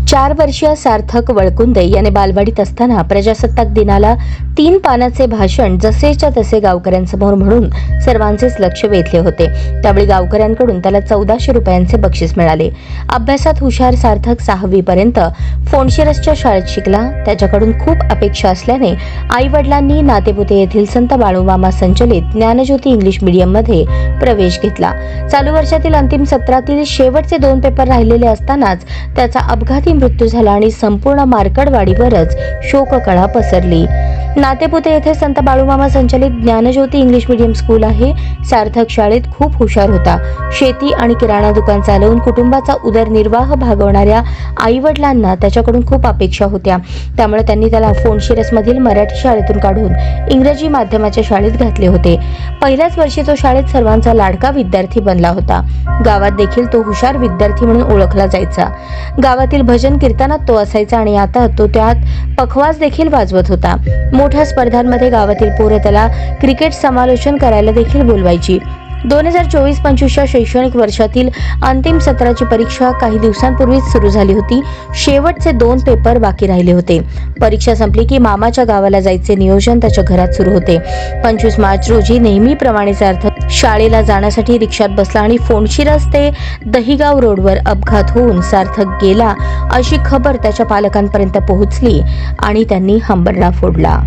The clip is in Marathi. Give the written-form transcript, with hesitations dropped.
4 वर्षीय सार्थक वळकुंदे याने बालवाडीत असताना प्रजासत्ताक दिनाला 3 पानाचे भाषण जसेच्या तसे गावकऱ्यांसमोर म्हणून सर्वांचेच लक्ष वेधले होते। त्यावेळी गावकऱ्यांकडून त्याला 1400 रुपयांचे बक्षीस मिळाले। अभ्यासात हुशार सार्थक 6वी पर्यंत फोंडशिरसच्या शाळेत शिकला। त्याच्याकडून खूप अपेक्षा असल्याने आई-वडिलांनी नातेपुते येथील संत बाळूमामा संचलित ज्ञानज्योती इंग्लिश मीडियम मध्ये प्रवेश घेतला। चालू वर्षातील अंतिम सत्रातील शेवटचे 2 पेपर राहिलेले असतानाच त्याचा अपघाती मृत्यू झाला आणि संपूर्ण मार्कडवाडीवरच शोककळा पसरली। नातेपुते येथे संत बाळूमामा संचलित ज्ञानज्योती इंग्लिश मीडियम स्कूल आहे। सार्थक शाळेत खूप हुशार होता। शेती आणि किराणा दुकान चालवून कुटुंबाचा उदरनिर्वाह भागवणाऱ्या आई-वडिलांना त्याच्याकडून खूप अपेक्षा होत्या। त्यामुळे त्यांनी त्याला फोंडशिरसमधील मराठी शाळेतून काढून इंग्रजी माध्यमाच्या शाळेत घातले होते। पहिल्याच वर्षी तो शाळेत सर्वांचा लाडका विद्यार्थी बनला होता। गावात देखील तो हुशार विद्यार्थी म्हणून ओळखला जायचा। गावातील भजन कीर्तनात तो असायचा आणि आता तो त्यात पखवाज देखील वाजवत होता। मोठ्या स्पर्धांमध्ये गावातील पोरं त्याला क्रिकेट समालोचन करायला देखील बोलवायची। 2024-25च्या शैक्षणिक वर्षातील अंतिम सत्राची परीक्षा काही दिवसांपूर्वीच सुरू झाली होती। शेवटचे 2 पेपर बाकी राहिले होते। परीक्षा संपली की मामाच्या गावाला जायचे नियोजन त्याच्या घरात सुरू होते। 25 मार्च रोजी नेहमीप्रमाणे सार्थक शाळेला जाण्यासाठी रिक्षात बसला आणि फोंडशिरस ते दहिगाव रोडवर अपघात होऊन सार्थक गेला अशी खबर त्याच्या पालकांपर्यंत पोहोचली आणि त्यांनी हंबरडा फोडला।